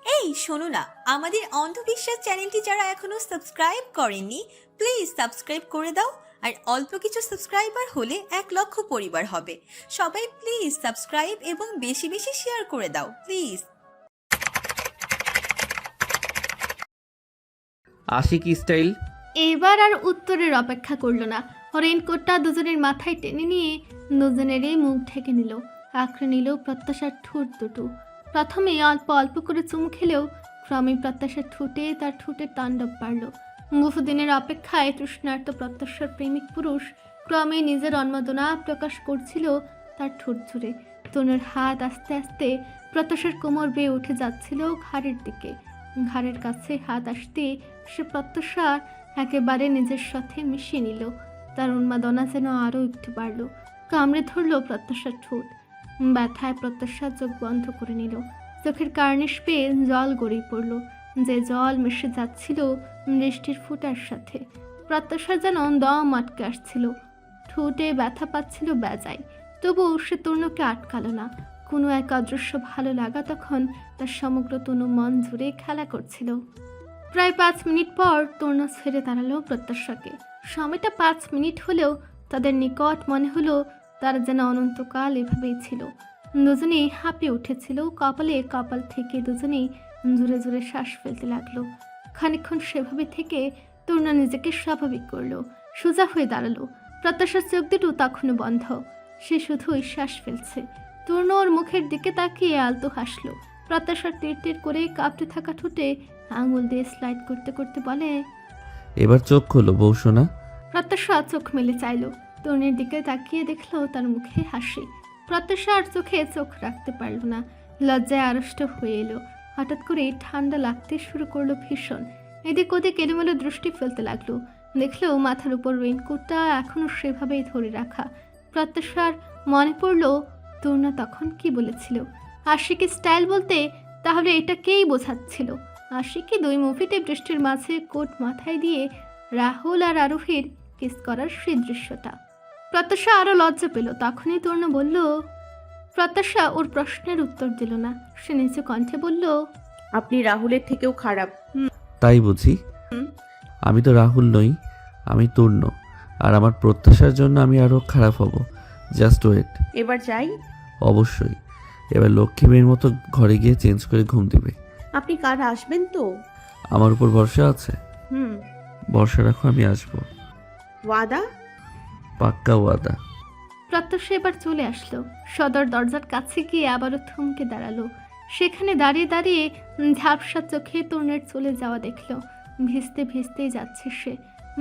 এই শোনো না, আমাদের অন্ধবিশ্বাস চ্যানেলটি যারা এখনো সাবস্ক্রাইব করেননি, প্লিজ সাবস্ক্রাইব করে দাও। আর অল্প কিছু সাবস্ক্রাইবার হলে 1 লক্ষ পরিবার হবে। সবাই প্লিজ সাবস্ক্রাইব এবং বেশি বেশি শেয়ার করে দাও প্লিজ। আশিক স্টাইল। এবার আর উত্তরের অপেক্ষা করল না। রেইনকোটটা দুজনের মাথায় টেনে নিয়ে দুজনেরই মুখ ঢেকে নিল। আঁকড়ে নিল প্রত্যাশার ঠোঁট দুটো। প্রথমে অল্প অল্প করে চুমু খেলেও ক্রমে প্রত্যাশার ঠোঁটে তার ঠোঁটের তাণ্ডব বাড়ল। বহুদিনের অপেক্ষায় তৃষ্ণার্ত প্রত্যাশার প্রেমিক পুরুষ ক্রমে নিজের উন্মাদনা প্রকাশ করছিল তার ঠোঁট জুড়ে। তনুর হাত আস্তে আস্তে প্রত্যাশার কোমর বেয়ে উঠে যাচ্ছিল ঘাড়ের দিকে। ঘাড়ের কাছে হাত আসতে সে প্রত্যাশার একেবারে নিজের সাথে মিশিয়ে নিল। তার উন্মাদনা যেন আরও একটু বাড়ল। কামড়ে ধরল প্রত্যাশার ঠোঁট। ব্যথায় প্রত্যাশার চোখ বন্ধ করে নিল। চোখের কার্নিশ পেয়ে জল গড়িয়ে পড়ল, যে জল মিশে যাচ্ছিল বৃষ্টির ফোঁটার সাথে। প্রত্যাশা যেন দম আটকে আসছিল, ঠোঁটে ব্যথা পাচ্ছিল বেজায়। তবুও সে তনুকে আটকালো না। কোনো এক অদৃশ্য ভালো লাগা তখন তার সমগ্র তনু মন জুড়ে খেলা করছিল। প্রায় 5 মিনিট পর তনু ছেড়ে দাঁড়ালো প্রত্যাশাকে। সময়টা 5 মিনিট হলেও তাদের নিকট মনে হলো তারা যেন অনন্তকাল এভাবেই ছিল। দুজনেই হাঁপিয়ে উঠেছিল, কপালে কপাল থেকে দুজনেই জোরে জোরে শ্বাস ফেলতে লাগলো। খানিকক্ষণ সেভাবে থেকে তরুণা নিজেকে স্বাভাবিক করলো, সোজা হয়ে দাঁড়ালো। প্রত্যাশার চোখ দুটো তখনও বন্ধ, সে শুধুই শ্বাস ফেলছে। তরুণ ওর মুখের দিকে তাকিয়ে আলতো হাসলো। প্রত্যাশার তীর তীর করে কাঁপতে থাকা ঠোঁটে আঙুল দিয়ে স্লাইড করতে করতে বলে, এবার চোখ খোলো বউ সোনা। প্রত্যাশা চোখ মেলে চাইল। তরুণের দিকে তাকিয়ে দেখলো তার মুখে হাসি। প্রত্যাশা আর চোখে চোখ রাখতে পারল না, লজ্জায় আড়ষ্ট হয়ে এলো। হঠাৎ করে ঠান্ডা লাগতে শুরু করলো ভীষণ। এদিক ওদিক এলোমেলো দৃষ্টি ফেলতে লাগলো। দেখলো মাথার উপর রেইনকোটটা এখনো সেভাবেই ধরে রাখা। প্রত্যাশার মনে পড়লো তরুণা তখন কি বলেছিল। আশিকি স্টাইল বলতে তাহলে এটা কেই বোঝাচ্ছিল? আশিকি 2 মুভিতে বৃষ্টির মাঝে কোট মাথায় দিয়ে রাহুল আর আরোহীর কিস করার সেই দৃশ্যটা। প্রত্যাশা আরো লজ্জা পেল। তখনই তরুণা বলল, প্রত্যাশা ওর প্রশ্নের উত্তর দিল না। সে নিচু কণ্ঠে বলল, আপনি রাহুলের থেকেও খারাপ। তাই বুঝি? আমি তো রাহুল নই, আমি তূর্ণ। আর আমার প্রত্যাশার জন্য আমি আরো খারাপ হব। Just wait. এবার যাই। অবশ্যই। এবার লক্ষ্মী মেয়ের মতো ঘরে গিয়ে চেঞ্জ করে ঘুম দিবে। আপনি কাল আসবেন তো? আমার উপর ভরসা আছে? হুম। ভরসা রাখো, আমি আসবো। ওয়াদা? পাক্কা ওয়াদা। প্রত্যাশা এবার চলে আসলো। সদর দরজার কাছে গিয়ে আবারও থমকে দাঁড়ালো। সেখানে দাঁড়িয়ে দাঁড়িয়ে ঝাপসা চোখে তরুণের চলে যাওয়া দেখলো। ভিজতে ভিজতেই যাচ্ছে সে।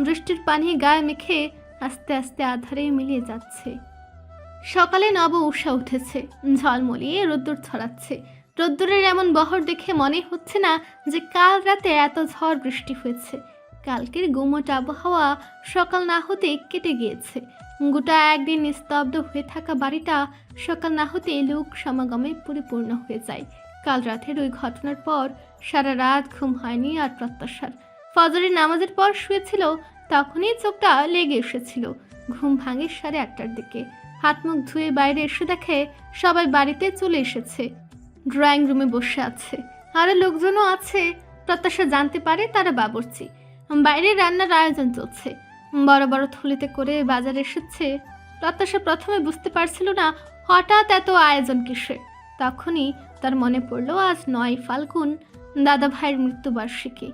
বৃষ্টির পানি গায়ে মেখে আস্তে আস্তে আধারে মিলিয়ে যাচ্ছে। সকালে নব উষা উঠেছে, ঝলমলিয়ে রোদ্দুর ছড়াচ্ছে। রোদ্দুরের এমন বহর দেখে মনে হচ্ছে না যে কাল রাতে এত ঝড় বৃষ্টি হয়েছে। কালকের গুমোট আবহাওয়া সকাল না হতে কেটে গিয়েছে। গোটা একদিন নিস্তব্ধ হয়ে থাকা বাড়িটা সকাল না হতে লোক সমাগমে পরিপূর্ণ হয়ে যায়। কাল রাতের ওই ঘটনার পর সারা রাত ঘুম হয়নি আর প্রত্যাশার। ফজরের নামাজের পর শুয়েছিল, তখনই চোখটা লেগে এসেছিল। ঘুম ভাঙে 8:30টার দিকে। হাত মুখ ধুয়ে বাইরে এসে দেখে সবাই বাড়িতে চলে এসেছে, ড্রয়িং রুমে বসে আছে। আরও লোকজনও আছে। প্রত্যাশা জানতে পারে তারা বাবুর্চি। বাইরে রান্নার আয়োজন চলছে, বড় বড় থলিতে করে বাজার এসেছে। প্রত্যাশা প্রথমে বুঝতে পারছিল না হঠাৎ এত আয়োজন কিসের। তখনই তার মনে পড়ল আজ 9 ফাল্গুন, দাদা ভাইয়ের মৃত্যুবার্ষিকী।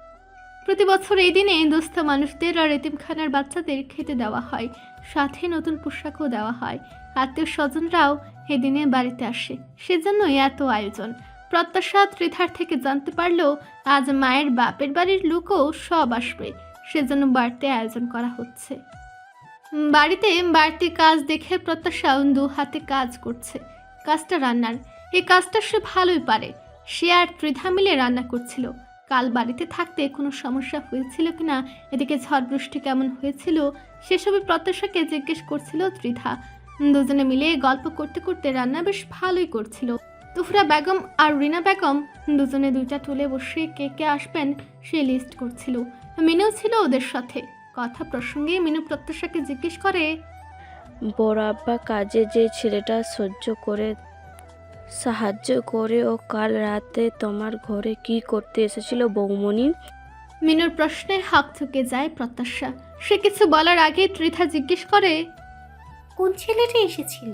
প্রতি বছর এই দিনে দুস্থ মানুষদের আর এতিমখানার বাচ্চাদের খেতে দেওয়া হয়, সাথে নতুন পোশাকও দেওয়া হয়। আত্মীয় স্বজনরাও এদিনে বাড়িতে আসে, সেজন্যই এত আয়োজন। প্রত্যাশা ত্রিধার থেকে জানতে পারলো আজ মায়ের বাপের বাড়ির লোকও সব আসবে, সেজন্য বাড়তি আয়োজন করা হচ্ছে। বাড়িতে বাড়তি কাজ দেখে প্রত্যাশা 2 হাতে কাজ করছে। কাজটা রান্নার। এই কাজটা সে ভালোই পারে। সে আর ত্রিধা মিলে রান্না করছিল। কাল বাড়িতে থাকতে কোনো সমস্যা হয়েছিল কিনা, এদিকে ঝড় বৃষ্টি কেমন হয়েছিল, সেসবই প্রত্যাশাকে জিজ্ঞেস করছিল ত্রিধা। দুজনে মিলে গল্প করতে করতে রান্না বেশ ভালোই করছিল। তুফরা বেগম আর রিনা বেগম দুজনে 2টা টুলে বসে কে কে আসবেন সে লিস্ট করছিল। মিনু ছিল ওদের সাথে। কথা প্রসঙ্গে মিনু প্রত্যাশাকে জিজ্ঞেস করে, বড় আব্বা কাজে যে ছেলেটা সহ্য করে সাহায্য করে ও কাল রাতে তোমার ঘরে কি করতে এসেছিল বৌমনি? মিনুর প্রশ্নে হাঁক চুকে যায় প্রত্যাশা। সে কিছু বলার আগে ত্রিধা জিজ্ঞেস করে, কোন ছেলেটা এসেছিল?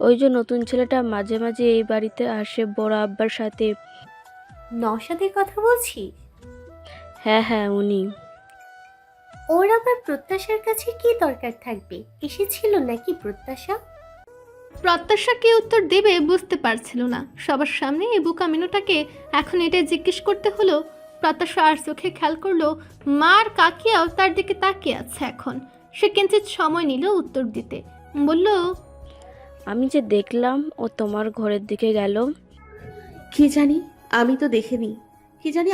ওই যে নতুন ছেলেটা মাঝে মাঝে এই বাড়িতে আসে বড় আব্বার সাথে। নওশাদের কথা বলছি? হ্যাঁ হ্যাঁ, উনি। ওর আবার প্রত্যাশার কাছে কি দরকার থাকবে? এসেছিল নাকি প্রত্যাশা? প্রত্যাশা কি উত্তর দেবে বুঝতে পারছিল না। সবার সামনে এই বোকা মিনুটাকে এখন এটাই জিজ্ঞেস করতে হলো। প্রত্যাশা আর চোখে খেয়াল করলো মার কাকিয়াও তার দিকে তাকিয়ে আছে এখন। সে কিঞ্চিত সময় নিল উত্তর দিতে। বলল, আমি যে দেখলাম ও তোমার ঘরের দিকে গেল। কি জানি, আমি তো দেখিনি।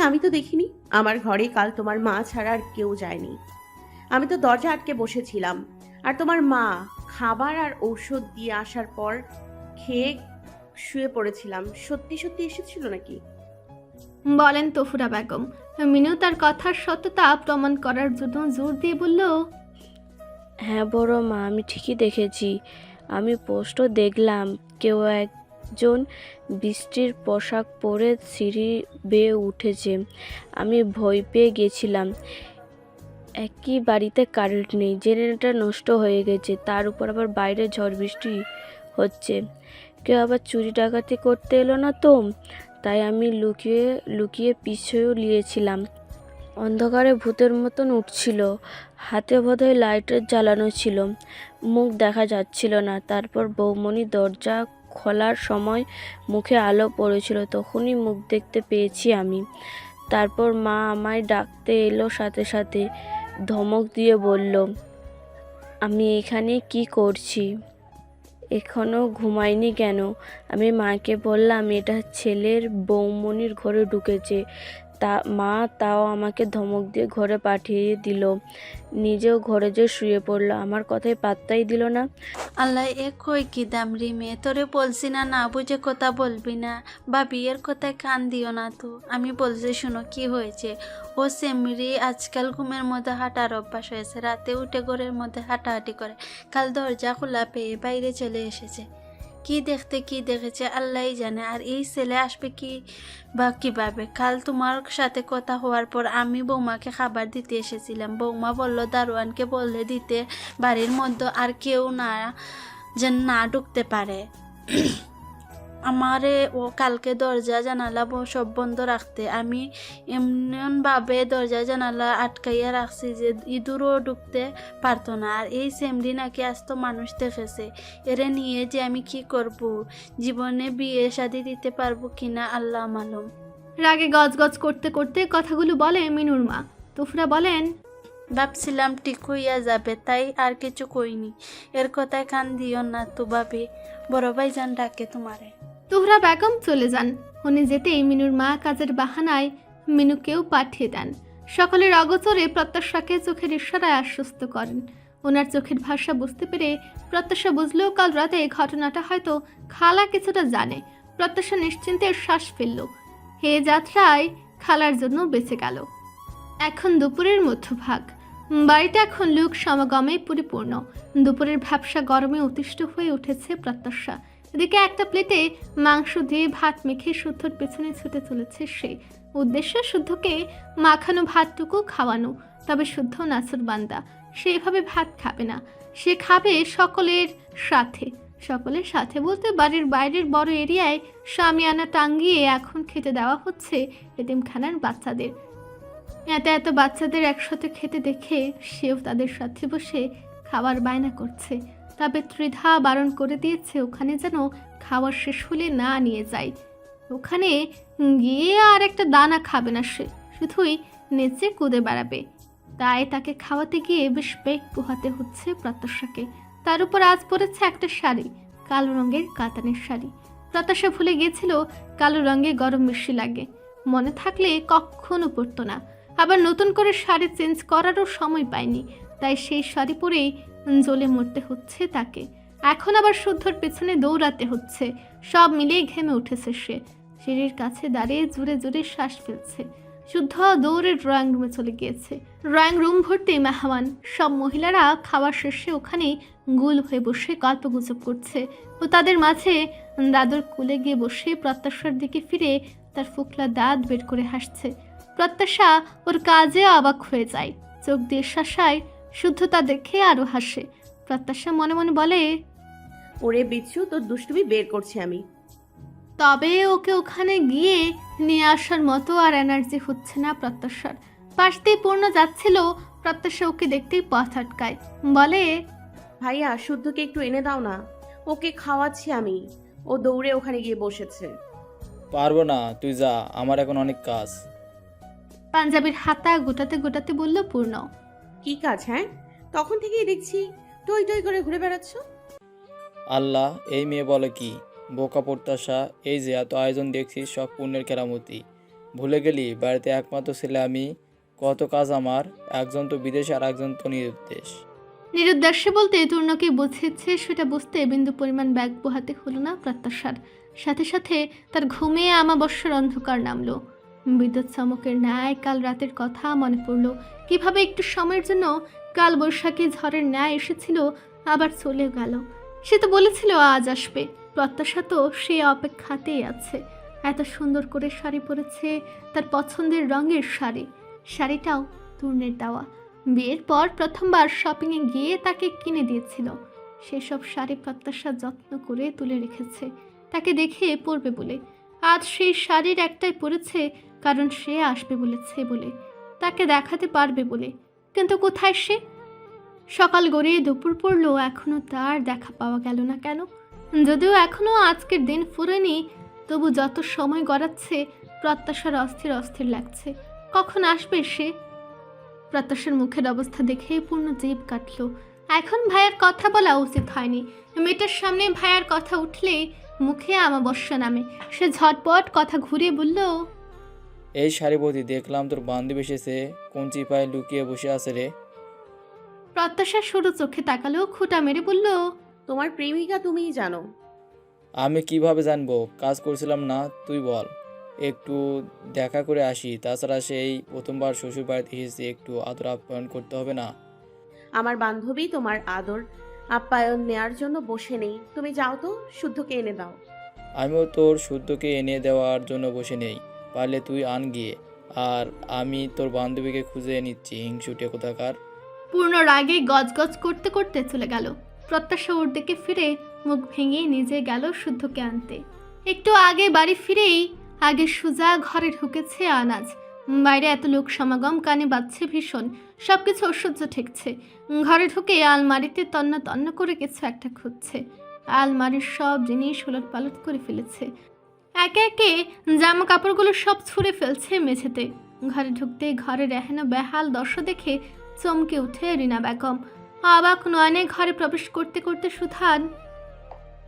আমি তো দেখিনি। আমার ঘরে কাল তোমার মা ছাড়া আর কেউ যায়নি। আমি তো দরজা আটকে বসেছিলাম। আর তোমার মা খাবার আর ঔষধ দিয়ে আসার পর খেয়ে শুয়ে পড়েছিলাম। সত্যি সত্যি এসেছিল নাকি? বলেন তফুরা বেগম। মিনু তার কথার সত্যতা প্রমাণ করার জন্য জোর দিয়ে বলল, হ্যাঁ বড় মা, আমি ঠিকই দেখেছি। আমি পোস্টও দেখলাম। কেউ একজন বৃষ্টির পোশাক পরে সিঁড়ি বেয়ে উঠেছে। আমি ভয় পেয়ে গেছিলাম। একই বাড়িতে কারেন্ট নেই, জেনারেটর নষ্ট হয়ে গেছে, তার উপর আবার বাইরে ঝড় বৃষ্টি হচ্ছে। কেউ আবার চুরি ডাকাতি করতে এলো না তো? তাই আমি লুকিয়ে লুকিয়ে পিছুও নিয়েছিলাম। অন্ধকারে ভূতের মতন উঠছিল। হাতে বোধহয় লাইটার জ্বালানো ছিল। মুখ দেখা যাচ্ছিল না। তারপর বৌমনি দরজা খোলার সময় মুখে আলো পড়েছিল, তখনই মুখ দেখতে পেয়েছি আমি। তারপর মা আমায় ডাকতে এলো, সাথে সাথে ধমক দিয়ে বলল, আমি এখানে কি করছি? এখনও ঘুমাইনি কেন? আমি মাকে বললাম এটা ছেলের বৌমনির ঘরে ঢুকেছে। মা তাও আমাকে ধমক দিয়ে ঘরে পাঠিয়ে দিল। নিজেও ঘরে যে শুয়ে পড়লো। আমার কথায় পাত্তাই দিল না। আল্লাহ এ কই কি দাম রি মেয়ে, তোরে বলছি না না বুঝে কথা বলবি না বা বিয়ের কথায় কান দিও না। তো আমি বলছি শোনো কি হয়েছে। ও সেমরি আজকাল ঘুমের মধ্যে হাঁটার অভ্যাস হয়েছে, রাতে উঠে ঘরের মধ্যে হাঁটাহাঁটি করে। কাল দরজা খোলা পেয়ে বাইরে চলে এসেছে। কি দেখেছে আল্লাহই জানে। আর এই ছেলে আসবে কি বা কিভাবে? কাল তোমার সাথে কথা হওয়ার পর আমি বৌমাকে খাবার দিতে এসেছিলাম। বৌমা বলল দারোয়ানকে বললে দিতে বাড়ির মধ্যে আর কেউ না যেন না ঢুকতে পারে। আমারে ও কালকে দরজা জানালা সব বন্ধ রাখতে। আমি এমনভাবে দরজা জানালা আটকাইয়া রাখছি যে ইঁদুরও ঢুকতে পারতো না। আর এই সেমরি নাকি আস্ত মানুষ দেখেছে। এরে নিয়ে যে আমি কি করব, জীবনে বিয়ে শাদি দিতে পারবো কিনা আল্লাহ মালুম। রাগে গজগজ করতে করতে কথাগুলো বলে মিনুর মা। তফুরা বলেন, ভাবছিলাম ঠিক হইয়া যাবে, তাই আর কিছু কইনি। এর কথায় কান দিও না তো ভাবি, বড় ভাইজান ডাকে তোমারে। তুহরা বেগম চলে যান। উনি যেতেই মিনুর মা কাজের বাহানায় মিনুকেও পাঠিয়ে দেন। সকলের অগোচরে প্রত্যাশাকে চোখের ইশারায় আশ্বস্ত করেন। ওনার চোখের ভাষা বুঝতে পেরে প্রত্যাশা বুঝলেও কাল রাতে ঘটনাটা হয়তো খালা কিছুটা জানে। প্রত্যাশা নিশ্চিন্তে শ্বাস ফেলল। হে যাত্রায় খালার জন্য বেঁচে গেল। এখন দুপুরের মধ্যভাগ। বাড়িটা এখন লোক সমাগমে পরিপূর্ণ। দুপুরের ভ্যাপসা গরমে অতিষ্ঠ হয়ে উঠেছে প্রত্যাশা। এদিকে একটা প্লেটে মাংস দিয়ে ভাত মেখে শুদ্ধর পেছনে ছুটে চলেছে সে। উদ্দেশ্য শুদ্ধকে মাখানো ভাতটুকু খাওয়ানো। তবে শুদ্ধ নাছর বান্দা, সে এভাবে ভাত খাবে না। সে খাবে সকলের সাথে। সকলের সাথে বলতে বাড়ির বাইরের বড় এরিয়ায় শামিয়ানা টাঙ্গিয়ে এখন খেতে দেওয়া হচ্ছে এতিমখানার বাচ্চাদের। এত বাচ্চাদের একসাথে খেতে দেখে সেও তাদের সাথে বসে খাবার বায়না করছে। তবে ত্রিধা বারণ করে দিয়েছে ওখানে যেন খাওয়ার শেষ হলে না নিয়ে যায়। ওখানে গিয়ে আর একটা দানা খাবে না সে, শুধুই নেচে কুদে বেড়াবে। তাই তাকে খাওয়াতে গিয়ে বেশ বেগ পোহাতে হচ্ছে প্রত্যাশাকে। তার উপর আজ পরেছে একটা শাড়ি, কালো রঙের কাতানের শাড়ি। প্রত্যাশা ভুলে গিয়েছিল কালো রঙে গরম বেশি লাগে, মনে থাকলে কখনো পরতো না। আবার নতুন করে শাড়ি চেঞ্জ করারও সময় পায়নি, তাই সেই শাড়ি পরেই জ্বলে মরতে হচ্ছে তাকে। এখন আবার শুদ্ধর পেছনে দৌড়াতে হচ্ছে। সব মিলিয়ে ঘেমে উঠেছে সে। সিঁড়ির কাছে দাঁড়িয়ে জোরে জোরে শ্বাস ফেলছে। শুদ্ধ দৌড়ে ড্রয়িং রুমে চলে গিয়েছে। ড্রয়িং রুম ভর্তি মেহমান, সব মহিলারা খাওয়া শেষে ওখানে গোল হয়ে বসে গল্পগুজব করছে ও তাদের মাঝে দাদুর কোলে গিয়ে বসে প্রত্যাশার দিকে ফিরে তার ফোকলা দাঁত বের করে হাসছে। প্রত্যাশা ওর কাজে অবাক হয়ে যায়, চোখ দিয়ে শাসায়, শুদ্ধ তা দেখে আরো হাসে। প্রত্যাশা মনে মনে বলে, ওরে বিচ্ছু, তোর দুষ্টুমি বের করছি আমি। তবে ওকে ওখানে গিয়ে নিয়ে আসার মতো আর এনার্জি হচ্ছে না প্রত্যাশার। পাশ দিয়ে পূর্ণ যাচ্ছিল, প্রত্যাশা ওকে দেখতেই পথ আটকায়, বলে, ভাইয়া শুদ্ধকে একটু এনে দাও না, ওকে খাওয়াচ্ছি আমি। ও দৌড়ে ওখানে গিয়ে বসেছে। পারবো না, তুই যা, আমার এখন অনেক কাজ। পাঞ্জাবির হাতা গোটাতে গোটাতে বলল পূর্ণ। কি কাজ? হ্যাঁ, তখন থেকেই দেখছি টই টই করে ঘুরে বেড়াচ্ছ। আল্লাহ, এই মেয়ে বলে কি? বোকা প্রত্যাশা, এই যে এত আয়োজন দেখছিস সব পুণ্যের কেরামতি। ভুলে গেলি বাড়িতে একমাত্র ছেলে আমি, কত কাজ আমার। একজন তো বিদেশ আর একজন তো নিরুদ্দেশ। নিরুদ্দেশ্যে বলতে তূর্ণকে বুঝেছে সেটা বুঝতে বিন্দু পরিমাণ ব্যাগ পোহাতে হলো না প্রত্যাশার। সাথে সাথে তার ঘুমিয়ে আমাবস্যার অন্ধকার নামলো। বিদ্যুৎ চমকের ন্যায় কাল রাতের কথা মনে পড়ল। কিভাবে একটু সময়ের জন্য কাল বৈশাখী ঝড়ের ন্যায় এসেছিল, আবার চলে গেল। সে তো বলেছিল আজ আসবে। প্রত্যাশা তো সে অপেক্ষাতেই আছে। এত সুন্দর করে শাড়ি পরেছে, তার পছন্দের রঙের শাড়ি। শাড়িটাও তূর্ণের দেওয়া। বিয়ের পর প্রথমবার শপিংয়ে গিয়ে তাকে কিনে দিয়েছিল। সেসব শাড়ি প্রত্যাশা যত্ন করে তুলে রেখেছে তাকে দেখে পরবে বলে। আজ সেই শাড়ির একটাই পরেছে, কারণ সে আসবে বলেছে বলে, তাকে দেখাতে পারবে বলে। কিন্তু কোথায় সে? সকাল গড়িয়ে দুপুর পড়লো, এখনো তার দেখা পাওয়া গেল না কেন? যদিও এখনো আজকের দিন ফুরেনি, তবু যত সময় গড়াচ্ছে প্রত্যাশার অস্থির অস্থির লাগছে। কখন আসবে সে? প্রত্যাশার মুখের অবস্থা দেখে পূর্ণ জিভ কাটল। এখন ভাইয়ের কথা বলা উচিত হয়নি। মেয়েটার সামনে ভাইয়ের কথা উঠলেই মুখে আমাবস্যা নামে। সে ঝটপট কথা ঘুরিয়ে বলল, এই শাড়িপতি, দেখলাম তোর বান্ধবী এসেছে, কোন চিপায় লুকিয়ে বসে আছে রে? প্রত্যাশা সরু চোখে তাকালো, খুঁটা মেরে বলল, তোমার প্রেমিকা তুমিই জানো। আমি কিভাবে জানবো? কাজ করছিলাম না, তুই বল। একটু দেখা করে আসি, তাছাড়া সেই প্রথমবার শ্বশুর বাড়িতে এসেছি, একটু আদর আপ্যায়ন করতে হবে না? আমার বান্ধবী তোমার আদর আপ্যায়ন নেয়ার জন্য বসে নেই, তুমি যাও তো, শুদ্ধকে এনে দাও। আমিও তোর শুদ্ধকে এনে দেওয়ার জন্য বসে নেই, পারলে তুই আন গিয়ে। আর আমি তোর বান্ধবীকে খুঁজে নিচ্ছি, হিংসুটে কোথাকার। পূর্ণ রাগে গজগজ করতে করতে চলে গেল। প্রত্যাশা ওর দিকে ফিরে মুখ ভেঙে নিজে গেল শুদ্ধকে আনতে। একটু আগে বাড়ি ফিরেই আগে সুজা ঘরে ঢুকেছে আনাজ। বাইরে এত লোক সমাগম কানে বাজছে ভীষণ, সবকিছু অসহ্য ঠেকছে। ঘরে ঢুকে আলমারিতে তন্ন তন্ন করে কিছু একটা খুঁজছে। আলমারির সব জিনিস উলট পালট করে ফেলেছে। একে একে জামা কাপড়গুলো সব ছুঁড়ে ফেলছে মেঝেতে। ঘরে ঢুকতে ঘরে রেহেনা বেহাল দশা দেখে চমকে উঠে রিনা বেগম। অবাক নয়নে ঘরে প্রবেশ করতে করতে সুধান,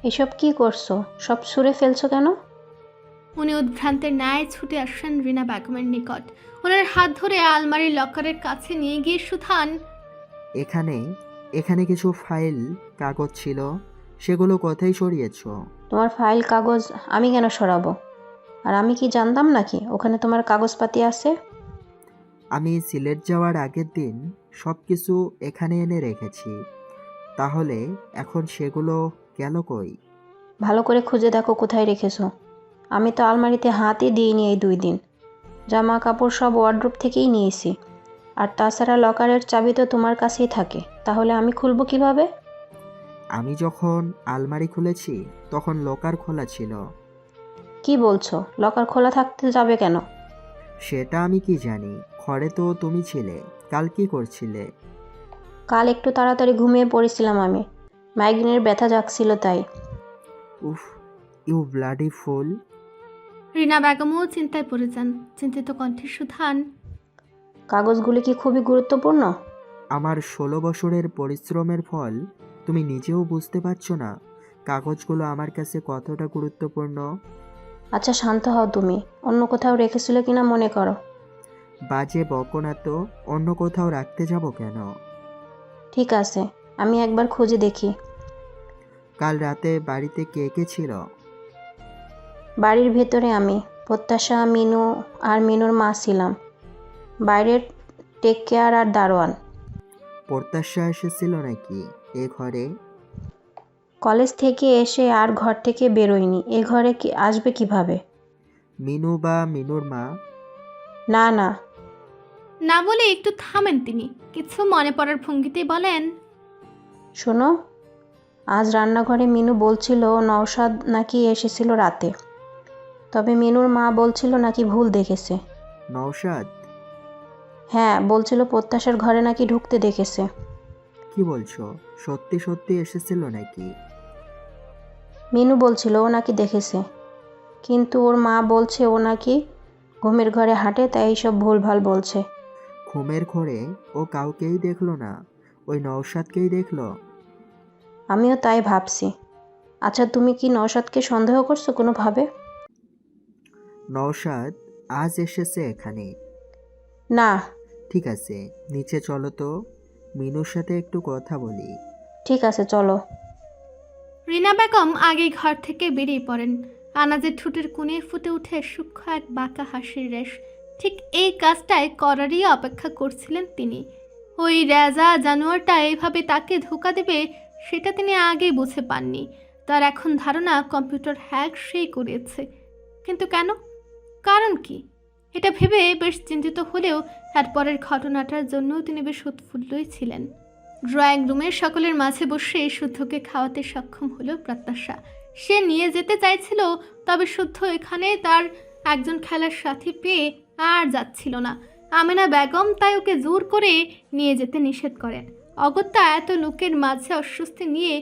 এসব কি করছো? সব ছুঁড়ে ফেলছো কেন? উনি উদ্ভ্রান্তের ন্যায় ছুটে আসেন রিনা বেগমের নিকট। ওনার হাত ধরে আলমারির লকারের কাছে নিয়ে গিয়ে সুধান, এখানে কিছু ফাইল কাগজ ছিল, সেগুলো কোথায় সরিয়েছো? তোমার ফাইল কাগজ আমি কেন সরাবো? আর আমি কি জানতাম নাকি ওখানে তোমার কাগজপাতি আছে? আমি সিলেট যাওয়ার আগের দিন সব কিছু এখানে এনে রেখেছি, তাহলে এখন সেগুলো গেল কই? ভালো করে খুঁজে দেখো কোথায় রেখেছো। আমি তো আলমারিতে হাতই দিইনি এই 2 দিন। জামা কাপড় সব ওয়ার্ড্রোব থেকেই নিয়েছি। আর তাছাড়া লকারের চাবি তো তোমার কাছেই থাকে, তাহলে আমি খুলবো কিভাবে? আমি যখন আলমারি খুলেছি তখন লকার খোলা ছিল। কি বলছো? লকার খোলা থাকতে যাবে কেন? সেটা আমি কি জানি, ঘরে তো তুমি ছিলে। কাল কি করছিলে? কাল একটু তাড়াতাড়ি ঘুমিয়ে পড়েছিলাম আমি, মাইগ্রেনের ব্যথা জাগছিল তাই। উফ, ইউ ব্লাডি ফুল। রিনা বেগমও চিন্তায় পড়ে যান। চিন্তিত কণ্ঠে সুধান, কাগজগুলি কি খুবই গুরুত্বপূর্ণ? আমার 16 বছরের পরিশ্রমের ফল তুমি নিজেও বুঝতে পারছো না কাগজগুলো আমার কাছে কতটা গুরুত্বপূর্ণ। আচ্ছা শান্ত হও তুমি। অন্য কোথাও রেখেছিলে কিনা মনে করো। বাজে বকো না তো, অন্য কোথাও রাখতে যাব কেন? ঠিক আছে, আমি একবার খুঁজে দেখি। কাল রাতে বাড়িতে কে কে ছিল? বাড়ির ভেতরে আমি, প্রত্যাশা, মিনু আর মিনুর মা ছিলাম। বাইরের টেক কেয়ার আর দারোয়ান। প্রত্যাশা এসেছিল নাকি এ ঘরে? কলেজ থেকে এসে আর ঘর থেকে বেরোয়নি, এ ঘরে কি আসবে কিভাবে? মিনু বা মিনুর মা? না না, না বলে একটু থামেন তিনি, কিছু মনে পড়ার ভঙ্গিতেই বলেন, শোনো, আজ রান্নাঘরে মিনু বলছিল নওশাদ নাকি এসেছিল রাতে, তবে মিনুর মা বলছিল নাকি ভুল দেখেছে। নওশাদ? হ্যাঁ, বলছিল প্রত্যাশার ঘরে নাকি ঢুকতে দেখেছে। কি বলছো? সত্যি সত্যি এসেছিল নাকি? মিনু বলছিল ও নাকি দেখেছে, কিন্তু ওর মা বলছে ও নাকি ঘুমের ঘরে হাঁটে, তাই সব ভুলভাল বলছে। ঘুমের ঘরে ও কাউকেই দেখলো না, ওই নওশাদকেই দেখলো। আমিও তাই ভাবছি। আচ্ছা, তুমি কি নওশাদকে সন্দেহ করছো কোনোভাবে? নওশাদ আজ এসেছে এখানে? না। ঠিক আছে, নিচে চলো তো, মিনুর সাথে একটু কথা বলি। ঠিক আছে, চলো। রিনা বেগম আগেই ঘর থেকে বেরিয়ে পড়েন। আনাজের ঠোঁটের কোণে ফুটে উঠে সূক্ষ্ম এক বাঁকা হাসির রেশ। ঠিক এই কাজটাই করারই অপেক্ষা করছিলেন তিনি। ওই রেজা জানোয়ারটা এইভাবে তাকে ধোঁকা দেবে সেটা তিনি আগেই বুঝে পাননি। তার এখন ধারণা কম্পিউটার হ্যাক সেই করেছে। কিন্তু কেন? কারণ কি? এটা ভেবে বেশ চিন্তিত হলেও তারপরের ঘটনাটার জন্য তিনি বেশ উৎফুল্লই ছিলেন। ড্রয়িং রুমে সকলের মাঝে বসে শুদ্ধকে খাওয়াতে সক্ষম হলো প্রত্যাশা। সে নিয়ে যেতে চাইছিল, তবে শুদ্ধ এখানে তার একজন খেলার সাথী পেয়ে আর যাচ্ছিল না। আমেনা বেগম তাই ওকে জোর করে নিয়ে যেতে নিষেধ করেন। অগত্যা এত লোকের মাঝে অস্বস্তি নিয়ে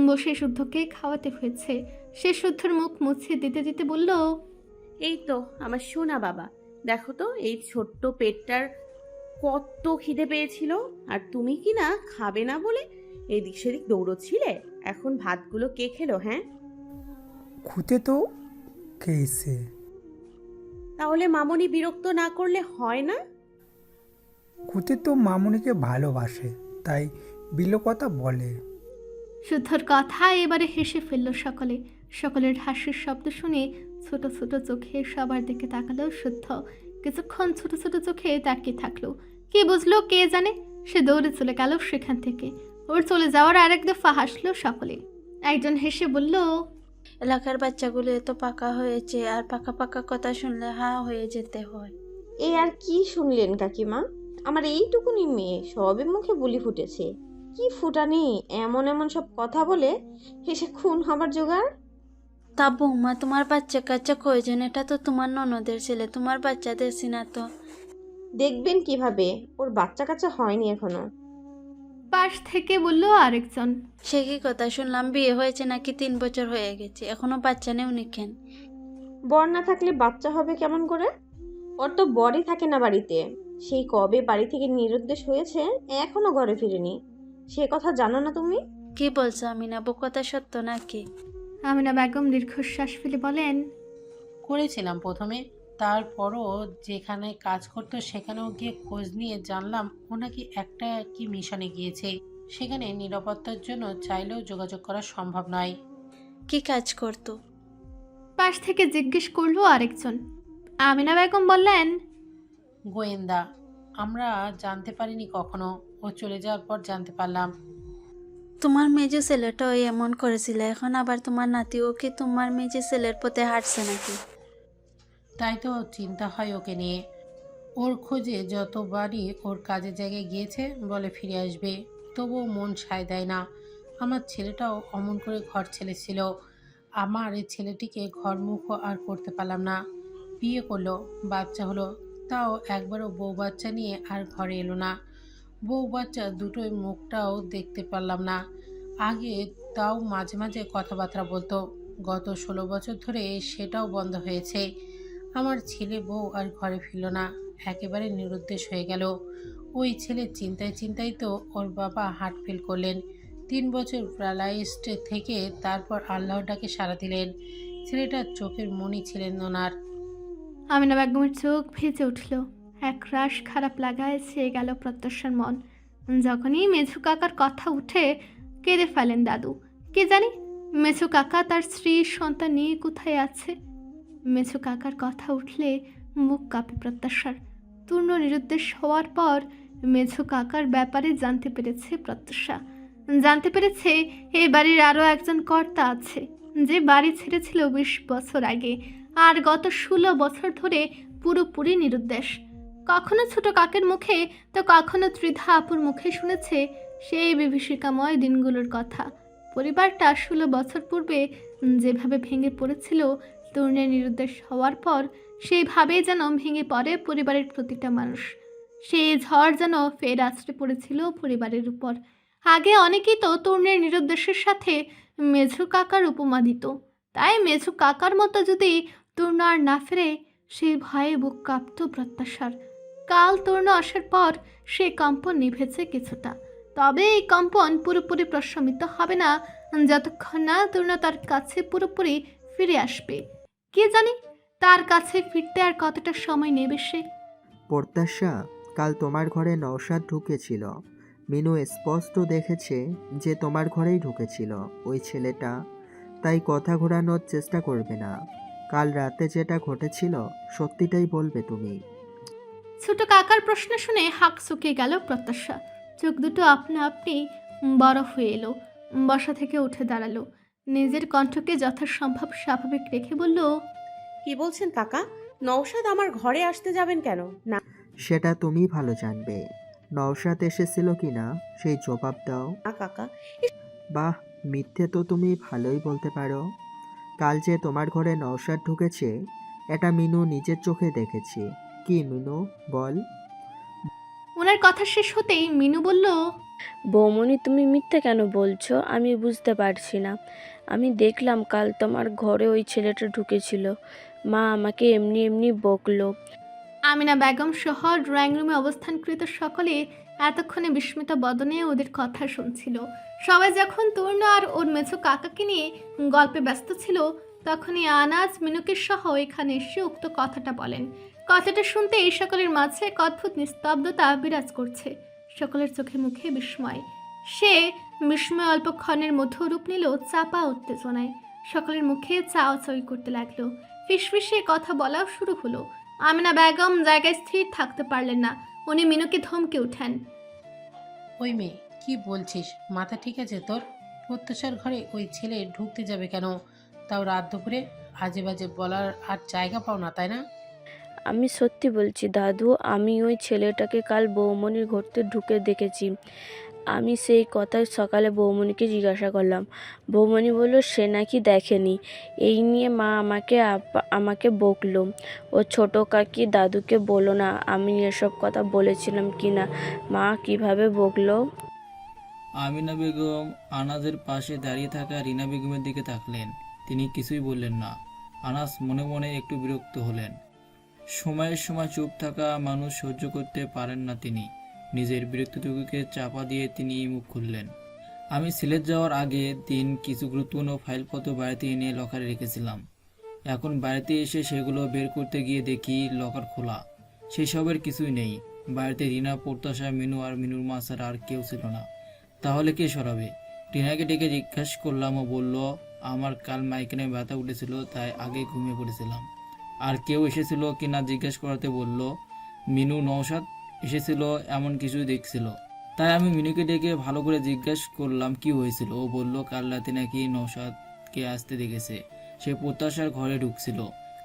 বসে শুদ্ধকে খাওয়াতে হয়েছে। সে শুদ্ধর মুখ মুছে দিতে দিতে বলল, এই তো আমার সোনা বাবা, দেখো তো এই ছোট্ট পেটটার কত খিদে পেয়েছিল, আর তুমি কি না খাবে না বলে এদিক সেদিক দৌড়চ্ছিলে। এখন ভাতগুলো কে খেলো? হ্যাঁ, খুঁতে তো খেয়েছে। তাহলে মামনি বিরক্ত না করলে হয় না? খুঁতে তো মামুনিকে ভালোবাসে, তাই বিলো কথা বলে। শুদ্ধর কথা এবারে হেসে ফেলল সকলে। সকলের হাসির শব্দ শুনে ছোট ছোট চোখে সবার দিকে তাকালো শুদ্ধ। কিছুক্ষণ ছোট ছোট চোখে তাকিয়ে থাকলো। কি বুঝলো কে জানে, সে দৌড়ে চলে গেল সেখান থেকে। ওর চলে যাওয়ার আরেক দফা হাসলো সকলে। একজন হেসে বলল, এলাকার বাচ্চাগুলো এত পাকা হয়েছে, আর পাকা পাকা কথা শুনলে হা হয়ে যেতে হয়। এই আর কি শুনলেন কাকিমা? আমার এইটুকুনি মেয়ে সবে মুখে বুলি ফুটেছে, কি ফুটানি এমন এমন সব কথা বলে হেসে খুন হবার জোগাড়। তা বৌমা, তোমার বাচ্চা কাচ্চা কয়জন? এটা তো তোমার ননদের ছেলে, তোমার বাচ্চা দেখছি না তো। দেখবেন কিভাবে, ওর বাচ্চা কাচ্চা হয়নি এখনো। পাশ থেকে বলল আরেকজন, সে কি কথা শুনলাম, বিয়ে হয়েছে নাকি 3 বছর হয়ে গেছে, এখনো বাচ্চা নেই কেন? বর না থাকলে বাচ্চা হবে কেমন করে? ওর তো বরই থাকে না বাড়িতে, সেই কবে বাড়ি থেকে নিরুদ্দেশ হয়েছে, এখনো ঘরে ফিরেনি। সে কথা জানো না তুমি? কি বলছো আমিনা, কথা সত্য নাকি? আমিনা বেগম দীর্ঘশ্বাস ফেলে বলেন, করেছিলাম প্রথমে, তারপরও যেখানে কাজ করতো সেখানেও গিয়ে খোঁজ নিয়ে জানলাম ও নাকি একটা কি মিশনে গিয়েছে। সেখানে নিরাপত্তার জন্য চাইলেও যোগাযোগ করা সম্ভব নয়। কি কাজ করতো? পাশ থেকে জিজ্ঞেস করলো আরেকজন। আমিনা বেগম বললেন, গোয়েন্দা। আমরা জানতে পারিনি কখনো, ও চলে যাওয়ার পর জানতে পারলাম। তোমার মেজে ছেলেটা ওই এমন করেছিল, এখন আবার তোমার নাতি, ও কি তোমার মেজে ছেলের পথে হাঁটছে নাকি? তাই তো চিন্তা হয় ওকে নিয়ে। ওর খোঁজে যতবারই ওর কাজের জায়গায় গিয়েছে বলে ফিরে আসবে, তবুও মন সায় দেয় না। আমার ছেলেটাও অমন করে ঘর ছেড়েছিল। আমার এই ছেলেটিকে ঘরমুখো আর করতে পারলাম না। বিয়ে করলো, বাচ্চা হলো, তাও একবারও বউ বাচ্চা নিয়ে আর ঘরে এলো না। বউ বাচ্চা দুটোই মুখটাও দেখতে পারলাম না। আগে তাও মাঝে মাঝে কথাবার্তা বলতো, গত 16 বছর ধরে সেটাও বন্ধ হয়েছে। আমার ছেলে বউ আর ঘরে ফিরল না, একেবারে নিরুদ্দেশ হয়ে গেল। ওই ছেলের চিন্তায় চিন্তায় তো ওর বাবা হার্ট ফেল করলেন। 3 বছর প্যারালাইজড থেকে তারপর আল্লাহর ডাকে সাড়া দিলেন। ছেলেটার চোখের মনি ছিলেন ওনার। আমিনা বেগমের চোখ ভেজে উঠল। এক রাশ খারাপ লাগায় ছেয়ে গেল প্রত্যাশার মন। যখনই মেঝু কাকার কথা উঠে কেঁদে ফেলেন দাদু। কে জানি মেঝু কাকা তার স্ত্রী সন্তান নিয়ে কোথায় আছে। মেঝু কাকার কথা উঠলে মুখ কাঁপে প্রত্যাশার। তূর্ণ নিরুদ্দেশ হওয়ার পর মেঝো কাকার ব্যাপারে জানতে পেরেছে প্রত্যাশা। জানতে পেরেছে এই বাড়ির আরও একজন কর্তা আছে, যে বাড়ি ছেড়েছিল 20 বছর আগে, আর গত 16 বছর ধরে পুরোপুরি নিরুদ্দেশ। কখনো ছোট কাকের মুখে তো কখনো ত্রিধা আপুর মুখে শুনেছে সেই বিভীষিকাময় দিনগুলোর কথা। পরিবারটা 16 বছর পূর্বে যেভাবে ভেঙে পড়েছিল তরুণের নিরুদ্দেশ হওয়ার পর, সেইভাবেই যেন ভেঙে পড়ে পরিবারের প্রতিটা মানুষ। সেই ঝড় যেন ফের আছড়ে পড়েছিল পরিবারের উপর। আগে অনেকেই তো তরুণের নিরুদ্দেশের সাথে মেঝু কাকার উপমা দিত, তাই মেঝু কাকার মতো যদি তরুণ আর না ফেরে, সেই ভয়ে বুক কাঁপত প্রত্যাশার। কাল তরুণ আসার পর সেই কম্পন নিভেছে কিছুটা, তবে এই কম্পন পুরোপুরি প্রশমিত হবে না যতক্ষণ না তরুণ তার কাছে পুরোপুরি ফিরে আসবে। কে জানি তার কাছে ফিরতে আর কতটা সময় নেবে সে। প্রত্যাশা, কাল তোমার ঘরে নওশাদ ঢুকেছিল। মিনু স্পষ্ট দেখেছে যে তোমার ঘরেই ঢুকেছিল ওই ছেলেটা, তাই কথা ঘোরানোর চেষ্টা করবে না। কাল রাতে যেটা ঘটেছিল সত্যিটাই বলবে তুমি। ছোট কাকার প্রশ্ন শুনে হাঁক চুকিয়ে গেল প্রত্যাশা। চোখ দুটো আপনা আপনি বরফ হয়ে এলো। বসা থেকে উঠে দাঁড়ালো, নিজের কণ্ঠকে যথাসম্ভব স্বাভাবিক রেখে বলল, কি বলছেন কাকা? নওশাদ আমার ঘরে আসতে যাবেন কেন? না সেটা তুমি ভালো জানবে। নওশাদ এসেছিল কিনা সেই জবাব দাও। না কাকা, বাহ, মিথ্যে তো তুমি ভালোই বলতে পারো। কাল যে তোমার ঘরে নওশাদ ঢুকেছে এটা মিনু নিজের চোখে দেখেছি। কি মিনু, বল। ওনার কথা শেষ হতেই মিনু বলল, বৌমনি তুমি মিথ্যে কেন বলছো? আমি বুঝতে পারছি না। আমি দেখলাম কাল তোমার ঘরে ওই ছেলেটা ঢুকেছিল। মা আমাকে এমনি এমনি বকলো। আমিনা বেগম সহ ড্রয়িং রুমে অবস্থানকৃত সকলে এতক্ষণে বিস্মিত বদনে ওদের কথা শুনছিল। সবাই যখন তরুণ আর ওর মেঝো কাকাকে নিয়ে গল্পে ব্যস্ত ছিল, তখনই আনাজ মিনুকে সহ এখানে এসে উক্ত কথাটা বলেন। কথাটা শুনতে এই সকলের মাঝে এক অদ্ভুত নিস্তব্ধতা বিরাজ করছে। সকলের চোখে মুখে বিস্ময়। সে বিস্ময় অল্পক্ষণের মধ্যে রূপ নিল চাপা উত্তেজনায়। সকলের মুখে চাওয়াচাওয়ি করতে লাগলো, ফিসফিসে কথা বলাও শুরু হলো। আমিনা বেগম জায়গায় স্থির থাকতে পারলেন না। উনি মিনুকে ধমকে উঠেন, ওই মেয়ে, কি বলছিস? মাথা ঠিক আছে তোর? প্রত্যাশার ঘরে ওই ছেলে ঢুকতে যাবে কেন, তাও রাত দুপুরে? আজে বাজে বলার আর জায়গা পাও না, তাই না? আমি সত্যি বলছি দাদু, আমি ওই ছেলেটাকে কাল বৌমনির ঘরতে ঢুকে দেখেছি। আমি সেই কথাই সকালে বৌমনিকে জিজ্ঞাসা করলাম। বৌমনি বলল সে নাকি দেখেনি। এই নিয়ে মা আমাকে বকলো। ও ছোট কাকি দাদুকে বলো না আমি এসব কথা বলেছিলাম কি না। মা কিভাবে বকলো। আমিনা বেগম আনাজের পাশে দাঁড়িয়ে থাকা রিনা বেগমের দিকে তাকলেন। তিনি কিছুই বললেন না। আনাস মনে মনে একটু বিরক্ত হলেন। সময়ের সময় চুপ থাকা মানুষ সহ্য করতে পারেন না তিনি। নিজের বিরক্তিটুকুকে চাপা দিয়ে তিনি মুখ খুললেন। আমি সিলেট যাওয়ার আগে দিন কিছু গুরুত্বপূর্ণ ফাইলপত্র বাড়িতে এনে লকারে রেখেছিলাম। এখন বাড়িতে এসে সেগুলো বের করতে গিয়ে দেখি লকার খোলা। সেই সবের কিছুই নেই। বাড়িতে রিনা, প্রত্যাশা, মিনু আর মিনুর মা ছাড়া আর কেউ ছিল না। তাহলে কে সরাবে? টিনাকে ডেকে জিজ্ঞাসা করলাম, ও বলল আমার কাল মাইকেনে ব্যথা উঠেছিল তাই আগে ঘুমিয়ে পড়েছিলাম। আর কেউ এসেছিল কি না জিজ্ঞেস করাতে বলল মিনু নওশাদ এসেছিল এমন কিছু দেখছিল। তাই আমি মিনুকে ডেকে ভালো করে জিজ্ঞেস করলাম কি হয়েছিল। ও বলল কাল রাতে নাকি নওশাদকে আসতে দেখেছে, সে প্রত্যাশার ঘরে ঢুকছিল।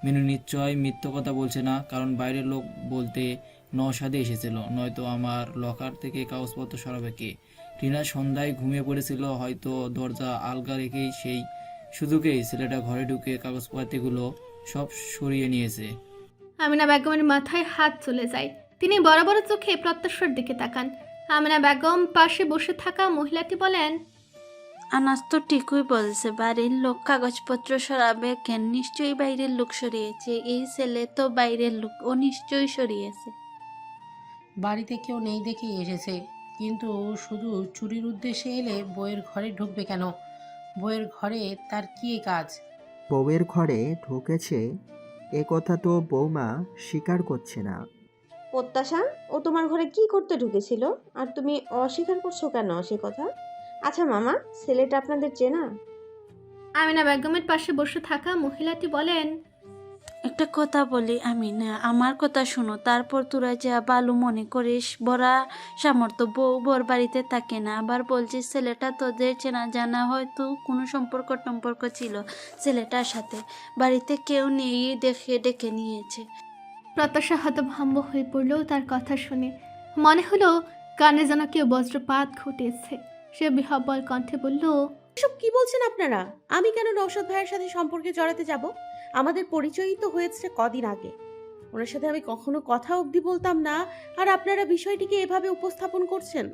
মিনু নিশ্চয় মিথ্যে কথা বলছে না, কারণ বাইরের লোক বলতে নওশাদে এসেছিল, নয়তো আমার লকার থেকে কাগজপত্র সরাবে কে? টিনা সন্ধ্যায় ঘুমিয়ে পড়েছিল, হয়তো দরজা আলগা রেখেই সেই সুযোগেই ছেলেটা ঘরে ঢুকে কাগজপত্রগুলো সব সরিয়ে নিয়েছে। আমিনা বেগমের মাথায় হাত চলে যায়। তিনি বড় বড় চোখে প্রত্যাশার দিকে তাকান। আমিনা বেগম পাশে বসে থাকা মহিলাটি বলেন, আনাস তো ঠিকই বলছে, বাড়ির লোক কাগজপত্র সরাবে কেন? নিশ্চয়ই বাইরের লোক সরিয়েছে। এই ছেলে তো বাইরের লোক, ও নিশ্চয়ই সরিয়েছে। বাড়িতে কেউ নেই দেখেই এসেছে, কিন্তু ও শুধু চুরির উদ্দেশ্যে এলে বইয়ের ঘরে ঢুকবে কেন? বইয়ের ঘরে তার কি কাজ? বউয়ের ঘরে ঢুকেছে এ কথা তো বৌমা স্বীকার করছে না। প্রত্যাশা, ও তোমার ঘরে কি করতে ঢুকেছিল আর তুমি অস্বীকার করছো কেন সে কথা? আচ্ছা মামা, ছেলেটা আপনাদের চেনা? আমিনা বেগমের পাশে বসে থাকা মহিলাটি বলেন, একটা কথা বলি, আমি না, আমার কথা শোনো। তারপর তোরা যা ভালো মনে করিস, বড়া সামর্থ্য বউ বর বাড়িতে থাকে না। আবার বলছিস ছেলেটা তোদের চেনা জানা, হয়তো কোনো সম্পর্ক ছিল ছেলেটার সাথে, বাড়িতে কেউ নেই দেখে ডেকে নিয়েছে। প্রত্যাশা হতভম্ব হয়ে পড়ল তার কথা শুনে। মনে হলো কানে যেন কেউ বজ্রপাত ঘটেছে। সে বিহ্বল কণ্ঠে বলল, এসব কি বলছেন আপনারা? আমি কেন নওশাদ ভাইয়ের সাথে সম্পর্কে জড়াতে যাব? আমাদের পরিচয়ই তো হয়েছে কদিন আগে। ওনার সাথে আমি কখনো কথা অবধি বলতাম না, আর আপনারা বিষয়টিকে এভাবে উপস্থাপন করছেন।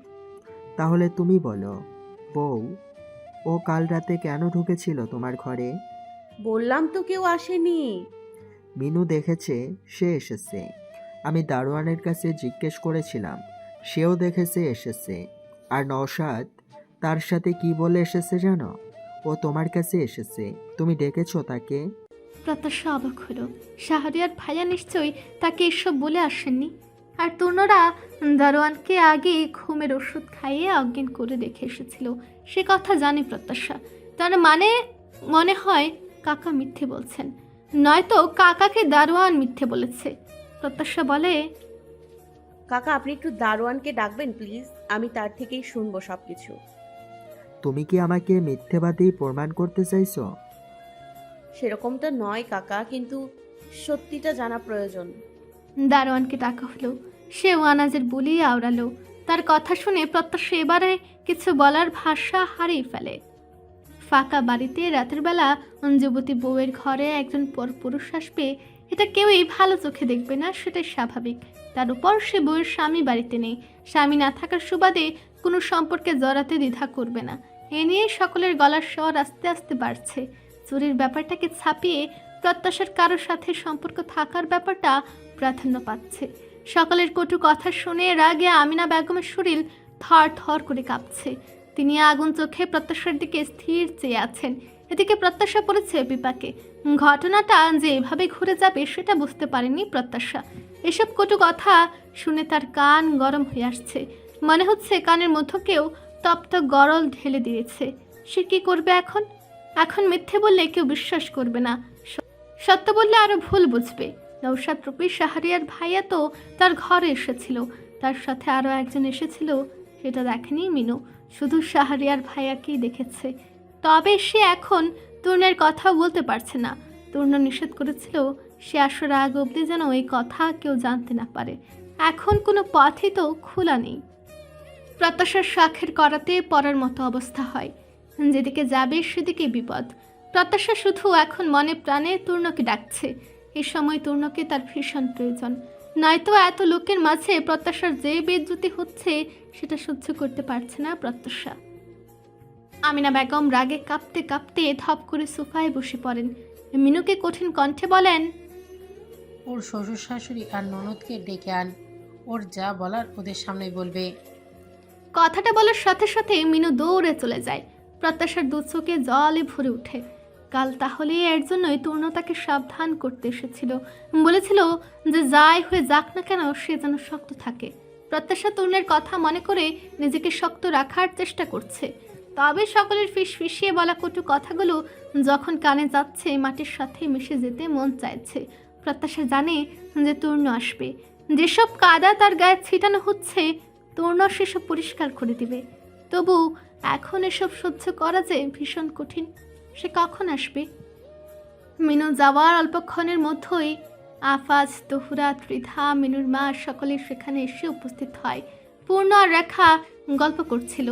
তাহলে তুমি বলো বউ, ও কাল রাতে কেন ঢুকেছিল তোমার ঘরে? বললাম তো কেউ আসেনি। মিনু দেখেছে সে এসেছে। আমি দারোয়ানের কাছে জিজ্ঞেস করেছিলাম, সেও দেখেছে এসেছে। আর নওশাদ তার সাথে কি বলে এসেছে জানো? ও তোমার কাছে এসেছে, তুমি ডেকেছো তাকে। প্রত্যাশা অবাক হলো। শাহরিয়ার ভাইয়া নিশ্চয়ই তাকে এসব বলে আসেননি। আর তনুরা দারোয়ানকে আগে ঘুমের ওষুধ খাইয়ে অজ্ঞান করে রেখে এসেছিল, সে কথা জানে প্রত্যাশা। তার মানে মনে হয় কাকা মিথ্যে বলছেন, নয়তো কাকাকে দারোয়ান মিথ্যে বলেছে। প্রত্যাশা বলে, কাকা আপনি একটু দারোয়ানকে ডাকবেন প্লিজ, আমি তার থেকেই শুনবো সবকিছু। তুমি কি আমাকে মিথ্যেবাদী প্রমাণ করতে চাইছো? সেরকমটা নয় কাকা, কিন্তু সত্যিটা জানা প্রয়োজন। দারোয়ানকে ডাকা হলো। সে ওয়ানাজের বুলি আওড়ালো। তার কথা শুনে প্রত্যাশা এবারে কিছু বলার ভাষা হারিয়ে ফেলে। ফাঁকা বাড়িতে রাতের বেলা যুবতী বউয়ের ঘরে একজন পরপুরুষ আসবে, এটা কেউই ভালো চোখে দেখবে না, সেটাই স্বাভাবিক। তার উপর সে বউয়ের স্বামী বাড়িতে নেই, স্বামী না থাকার সুবাদে কোনো সম্পর্কে জড়াতে দ্বিধা করবে না। এ নিয়ে সকলের গলার স্বর আস্তে আস্তে বাড়ছে। চুরির ব্যাপারটাকে ছাপিয়ে প্রত্যাশার কারোর সাথে সম্পর্ক থাকার ব্যাপারটা প্রাধান্য পাচ্ছে। সকলের কটু কথা শুনে রাগে আমিনা বেগমের শরীর থর থর করে কাঁপছে। তিনি আগুন চোখে প্রত্যাশার দিকে স্থির চেয়ে আছেন। এদিকে প্রত্যাশা পড়েছে বিপাকে। ঘটনাটা যে এভাবে ঘুরে যাবে সেটা বুঝতে পারেনি প্রত্যাশা। এসব কটু কথা শুনে তার কান গরম হয়ে আসছে। মনে হচ্ছে কানের মধ্যে কেউ তপ্ত গরল ঢেলে দিয়েছে। সে কি করবে এখন? এখন মিথ্যে বললে কেউ বিশ্বাস করবে না, সত্য বললে আরো ভুল বুঝবে। নওশাদ রূপী শাহরিয়ার ভাইয়া তো তার ঘরে এসেছিল, তার সাথে আরো একজন এসেছিল, সেটা দেখেনি মিনু, শুধু শাহরিয়ার ভাইয়াকেই দেখেছে। তবে সে এখন তরুণের কথা বলতে পারছে না। তরুণ নিষেধ করেছিল সে আসর আগ অবধি যেন এই কথা কেউ জানতে না পারে। এখন কোনো পথই তো খোলা নেই। প্রত্যাশার স্বাক্ষর করাতে পড়ার মতো অবস্থা হয়। যেদিকে যাবে সেদিকে বিপদ। প্রত্যাশা শুধু এখন মনে প্রাণে তরুণকে ডাকছে। এই সময় তরুণকে তার ভীষণ প্রয়োজন, নয়তো এত লোকের মাঝে প্রত্যাশার যে বেজ্জতি হচ্ছে সেটা সহ্য করতে পারছে না প্রত্যাশা। আমিনা বেগম রাগে কাঁপতে কাঁপতে ধপ করে সোফায় বসে পড়েন। মিনুকে কঠিন কণ্ঠে বলেন, ওর শ্বশুর শাশুড়ি আর ননদকে ডেকে আন, ওর যা বলার ওদের সামনে বলবে। কথাটা বলার সাথে সাথে মিনু দৌড়ে চলে যায়। প্রত্যাশার দু চোখে জলে ভরে ওঠে। কাল তাহলে এর জন্যই তরুণ তাকে সাবধান করতে এসেছিল, বলেছিল যে যাই হয়ে যাক না কেন সে যেন শক্ত থাকে। প্রত্যাশা তরুণের কথা মনে করে নিজেকে শক্ত রাখার চেষ্টা করছে। তবে সকলের ফিসফিসিয়ে বলা কটু কথাগুলো যখন কানে যাচ্ছে মাটির সাথে মিশে যেতে মন চাইছে। প্রত্যাশা জানে যে তরুণ আসবে, যেসব কাদা তার গায়ে ছিটানো হচ্ছে তরুণ সেসব পরিষ্কার করে দিবে। তবু এখন এসব সহ্য করা যে ভীষণ কঠিন। সে কখন আসবে? মিনু যাওয়ার অল্পক্ষণের মধ্যেই আফাজ, তহুরা, ত্রিধা, মিনুর মা সকলে সেখানে এসে উপস্থিত হয়। পূর্ণ আর রেখা গল্প করছিল।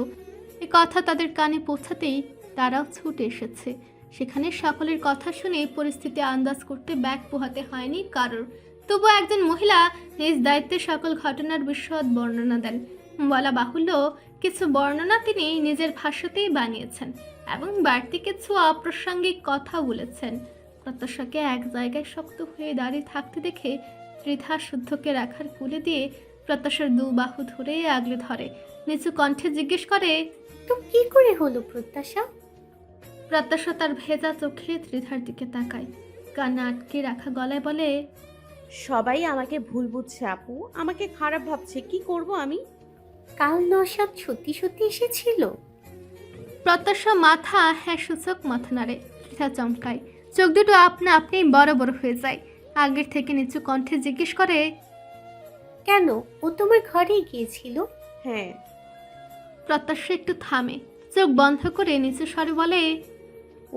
এ কথা তাদের কানে পৌঁছাতেই তারাও ছুটে এসেছে। সেখানে সকলের কথা শুনে পরিস্থিতি আন্দাজ করতে ব্যাগ পোহাতে হয়নি কারোর। তবু একজন মহিলা নিজ দায়িত্বে সকল ঘটনার বিশদ বর্ণনা দেন। বলা বাহুল্য, কিছু বর্ণনা তিনি নিজের ভাষাতেই বানিয়েছেন এবং বাড়তি কিছু অপ্রাসঙ্গিক কথা বলেছেন। প্রত্যাশাকে এক জায়গায় শক্ত হয়ে দাঁড়িয়ে থাকতে দেখে ত্রিধা শুদ্ধকে রাখার কুলে দিয়ে প্রত্যাশার দু বাহু ধরে আগলে ধরে। নিচু কণ্ঠে জিজ্ঞেস করে, তো কি করে হলো প্রত্যাশা? প্রত্যাশা তার ভেজা চোখে ত্রিধার দিকে তাকায়, কান্না আটকে রাখা গলায় বলে, সবাই আমাকে ভুল বুঝছে আপু, আমাকে খারাপ ভাবছে, কি করব আমি? কাল নওশাদ সত্যি সত্যি এসেছিল? প্রত্যাশা মাথা হ্যাঁ সূচক মাথা নাড়ে। ত্রিধা চমকায়, চোখ দুটো আপনা আপনি বড় বড় হয়ে যায়। আগের থেকে নিচু কণ্ঠে জিজ্ঞেস করে, কেন, ও তোমার ঘরেই গিয়েছিল? হ্যাঁ। প্রত্যাশা একটু থামে, চোখ বন্ধ করে নিচু স্বরে বলে,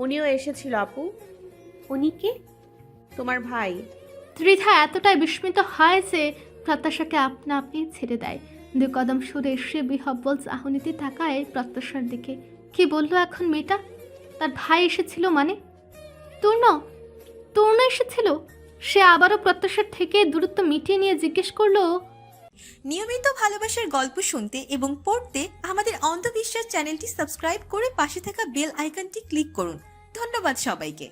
উনিও এসেছিল আপু। উনি কে? তোমার ভাই। ত্রিধা এতটাই বিস্মিত হয় যে প্রত্যাশাকে আপনা আপনি ছেড়ে দেয়। 2 কদম সরে এসে বিহব্বল চাহনিতে তাকায় প্রত্যাশার দিকে। কি বললো এখন মেয়েটা? তার ভাই এসেছিল মানে? তূর্ণ এসেছিল? সে আবারও প্রত্যাশার থেকে দূরত্ব মিটিয়ে নিয়ে জিজ্ঞেস করলো, নিয়মিত ভালোবাসার গল্প শুনতে এবং পড়তে আমাদের অন্ধবিশ্বাস চ্যানেলটি সাবস্ক্রাইব করে পাশে থাকা বেল আইকনটি ক্লিক করুন। ধন্যবাদ সবাইকে।